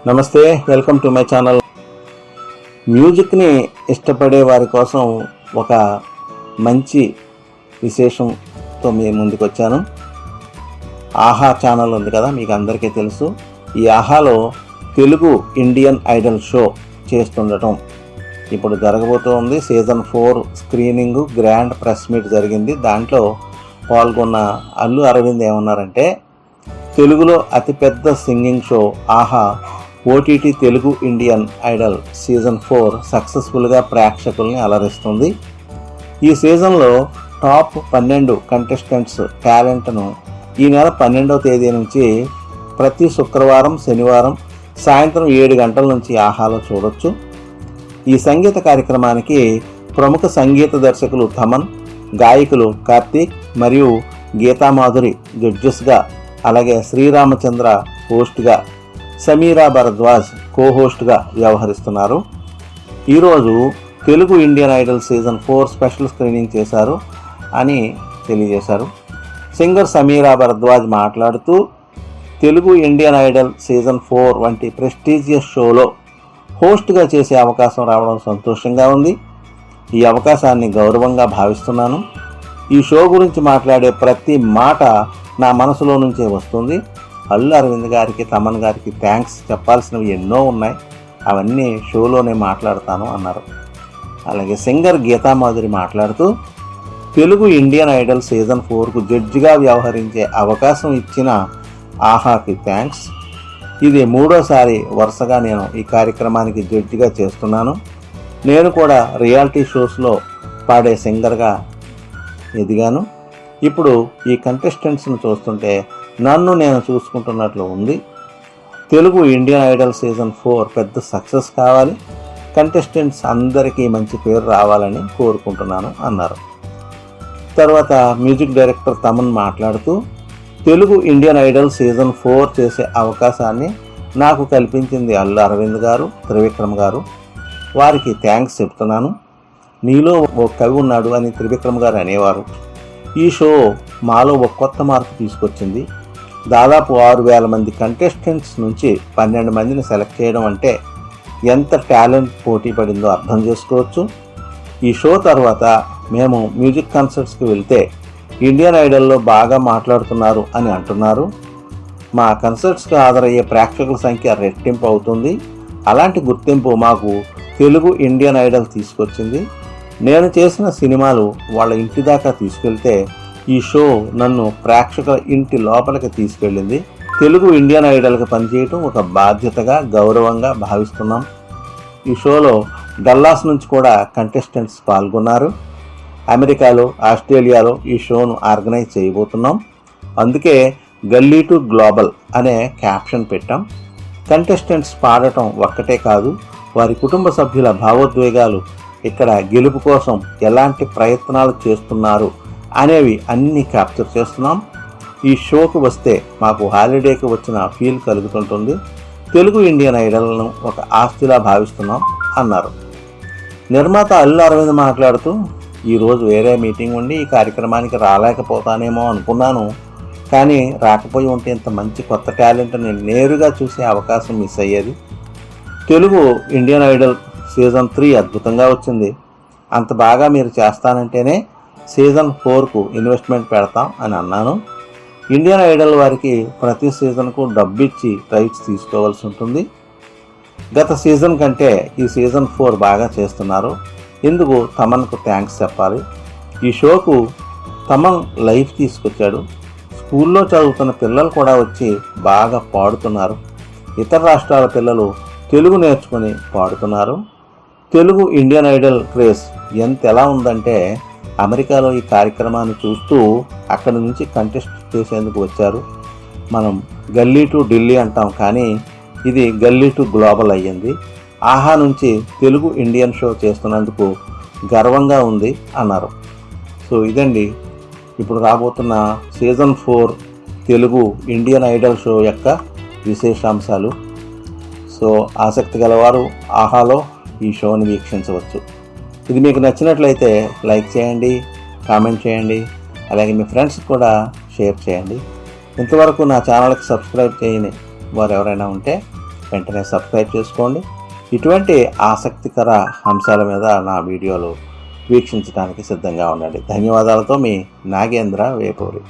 నమస్తే, welcome to my channel. మ్యూజిక్ని ఇష్టపడే వారి కోసం ఒక మంచి విశేషంతో మీ ముందుకు వచ్చాను. ఆహా ఛానల్ ఉంది కదా, మీకు అందరికీ తెలుసు. ఈ ఆహాలో తెలుగు ఇండియన్ ఐడల్ షో చేస్తుండటం ఇప్పుడు జరగబోతోంది. Season 4 screening grand press meet జరిగింది. దాంట్లో పాల్గొన్న అల్లు అరవింద్ ఏమన్నారంటే, తెలుగులో అతిపెద్ద సింగింగ్ షో ఆహా OTT Telugu Indian Idol season 4 సక్సెస్ఫుల్గా ప్రేక్షకుల్ని అలరిస్తుంది. ఈ సీజన్లో టాప్ 12 కంటెస్టెంట్స్ టాలెంట్ను ఈ నెల 12వ తేదీ నుంచి ప్రతి శుక్రవారం, శనివారం సాయంత్రం 7 గంటల నుంచి ఆహాలో చూడొచ్చు. ఈ సంగీత కార్యక్రమానికి ప్రముఖ సంగీత దర్శకులు తమన్, గాయకులు కార్తీక్ మరియు గీతామాధురి జడ్జెస్గా, అలాగే శ్రీరామచంద్ర హోస్ట్గా, సమీరా భరద్వాజ్ కో-హోస్ట్గా వ్యవహరిస్తున్నారు. ఈరోజు Telugu Indian Idol season 4 special screening చేశారు అని తెలియజేశారు. సింగర్ సమీరా భరద్వాజ్ మాట్లాడుతూ, తెలుగు ఇండియన్ ఐడల్ సీజన్ 4 వంటి ప్రెస్టీజియస్ షోలో హోస్ట్గా చేసే అవకాశం రావడం సంతోషంగా ఉంది. ఈ అవకాశాన్ని గౌరవంగా భావిస్తున్నాను. ఈ షో గురించి మాట్లాడే ప్రతి మాట నా మనసులో నుంచే వస్తుంది. అల్లు అరవింద్ గారికి, తమన్ గారికి థ్యాంక్స్ చెప్పాల్సినవి ఎన్నో ఉన్నాయి, అవన్నీ షోలోనే మాట్లాడతాను అన్నారు. అలాగే సింగర్ గీతామాధురి మాట్లాడుతూ, తెలుగు ఇండియన్ ఐడల్ సీజన్ 4కు జడ్జిగా వ్యవహరించే అవకాశం ఇచ్చిన ఆహాకి థ్యాంక్స్. ఇది 3వసారి వరుసగా నేను ఈ కార్యక్రమానికి జడ్జిగా చేస్తున్నాను. నేను కూడా రియాలిటీ షోస్లో పాడే సింగర్గా ఎదిగాను. ఇప్పుడు ఈ కంటెస్టెంట్స్ను చూస్తుంటే నన్ను నేను చూసుకుంటున్నట్లు ఉంది. తెలుగు ఇండియన్ ఐడల్ సీజన్ 4 పెద్ద సక్సెస్ కావాలి, కంటెస్టెంట్స్ అందరికీ మంచి పేరు రావాలని కోరుకుంటున్నాను అన్నారు. తర్వాత మ్యూజిక్ డైరెక్టర్ తమన్ మాట్లాడుతూ, తెలుగు ఇండియన్ ఐడల్ సీజన్ 4 చేసే అవకాశాన్ని నాకు కల్పించింది అల్లు అరవింద్ గారు, త్రివిక్రమ్ గారు. వారికి థ్యాంక్స్ చెప్తున్నాను. నీలో ఓ కవి ఉన్నాడు అని త్రివిక్రమ్ గారు అనేవారు. ఈ షో మాలో ఒక కొత్త మార్పు తీసుకొచ్చింది. దాదాపు 6,000 మంది కంటెస్టెంట్స్ నుంచి 12 మందిని సెలెక్ట్ చేయడం అంటే ఎంత టాలెంట్ పోటీ పడిందో అర్థం చేసుకోవచ్చు. ఈ షో తర్వాత మేము మ్యూజిక్ కన్సర్ట్స్కి వెళ్తే ఇండియన్ ఐడల్లో బాగా మాట్లాడుతున్నారు అని అంటున్నారు. మా కన్సర్ట్స్కి హాజరయ్యే ప్రేక్షకుల సంఖ్య రెట్టింపు అవుతుంది. అలాంటి గుర్తింపు మాకు తెలుగు ఇండియన్ ఐడల్ తీసుకొచ్చింది. నేను చేసిన సినిమాలు వాళ్ళ ఇంటి దాకా తీసుకెళ్తే ఈ షో నన్ను ప్రేక్షకుల ఇంటి లోపలికి తీసుకెళ్ళింది. తెలుగు ఇండియన్ ఐడల్కి పనిచేయటం ఒక బాధ్యతగా, గౌరవంగా భావిస్తున్నాం. ఈ షోలో డల్లాస్ నుంచి కూడా కంటెస్టెంట్స్ పాల్గొన్నారు. అమెరికాలో, ఆస్ట్రేలియాలో ఈ షోను ఆర్గనైజ్ చేయబోతున్నాం. అందుకే గల్లీ టు గ్లోబల్ అనే క్యాప్షన్ పెట్టాం. కంటెస్టెంట్స్ పాడటం ఒక్కటే కాదు, వారి కుటుంబ సభ్యుల భావోద్వేగాలు, ఇక్కడ గెలుపు కోసం ఎలాంటి ప్రయత్నాలు చేస్తున్నారు అనేవి అన్నీ క్యాప్చర్ చేస్తున్నాం. ఈ షోకు వస్తే మాకు హాలిడేకి వచ్చిన ఫీల్ కలుగుతుంటుంది. తెలుగు ఇండియన్ ఐడల్ను ఒక ఆస్తిలా భావిస్తున్నాం అన్నారు. నిర్మాత అల్లు అరవింద్ మాట్లాడుతూ, ఈరోజు వేరే మీటింగ్ ఉండి ఈ కార్యక్రమానికి రాలేకపోతానేమో అనుకున్నాను, కానీ రాకపోయి ఉంటే ఇంత మంచి కొత్త టాలెంట్ని నేరుగా చూసే అవకాశం మిస్ అయ్యేది. తెలుగు ఇండియన్ ఐడల్ సీజన్ 3 అద్భుతంగా వచ్చింది. అంత బాగా మీరు చేస్తానంటేనే సీజన్ 4కు ఇన్వెస్ట్మెంట్ పెడతాం అని అన్నాను. ఇండియన్ ఐడల్ వారికి ప్రతి సీజన్కు డబ్బు ఇచ్చి రైట్స్ తీసుకోవాల్సి ఉంటుంది. గత సీజన్ కంటే ఈ సీజన్ 4 బాగా చేస్తున్నారు. ఇందుకు తమన్కు థ్యాంక్స్ చెప్పాలి. ఈ షోకు తమన్ లైఫ్ తీసుకొచ్చాడు. స్కూల్లో చదువుతున్న పిల్లలు కూడా వచ్చి బాగా పాడుతున్నారు. ఇతర రాష్ట్రాల పిల్లలు తెలుగు నేర్చుకుని పాడుతున్నారు. తెలుగు ఇండియన్ ఐడల్ క్రేజ్ ఎలా ఉందంటే, అమెరికాలో ఈ కార్యక్రమాన్ని చూస్తూ అక్కడి నుంచి కంటెస్ట్ చేసేందుకు వచ్చారు. మనం గల్లీ టు ఢిల్లీ అంటాం, కానీ ఇది గల్లీ టు గ్లోబల్ అయ్యింది. ఆహా నుంచి తెలుగు ఇండియన్ షో చేస్తున్నందుకు గర్వంగా ఉంది అన్నారు. సో ఇదండి ఇప్పుడు రాబోతున్న season 4 Telugu Indian Idol show యొక్క విశేషాంశాలు. సో ఆసక్తి గలవారు ఆహాలో ఈ షోని వీక్షించవచ్చు. ఇది మీకు నచ్చినట్లయితే లైక్ చేయండి, కామెంట్ చేయండి, అలాగే మీ ఫ్రెండ్స్కి కూడా షేర్ చేయండి. ఇంతవరకు నా ఛానల్కి సబ్స్క్రైబ్ చేయని వారు ఎవరైనా ఉంటే వెంటనే సబ్స్క్రైబ్ చేసుకోండి. ఇటువంటి ఆసక్తికర అంశాల మీద నా వీడియోలు వీక్షించడానికి సిద్ధంగా ఉండండి. ధన్యవాదాలతో మీ నాగేంద్ర వేపూరి.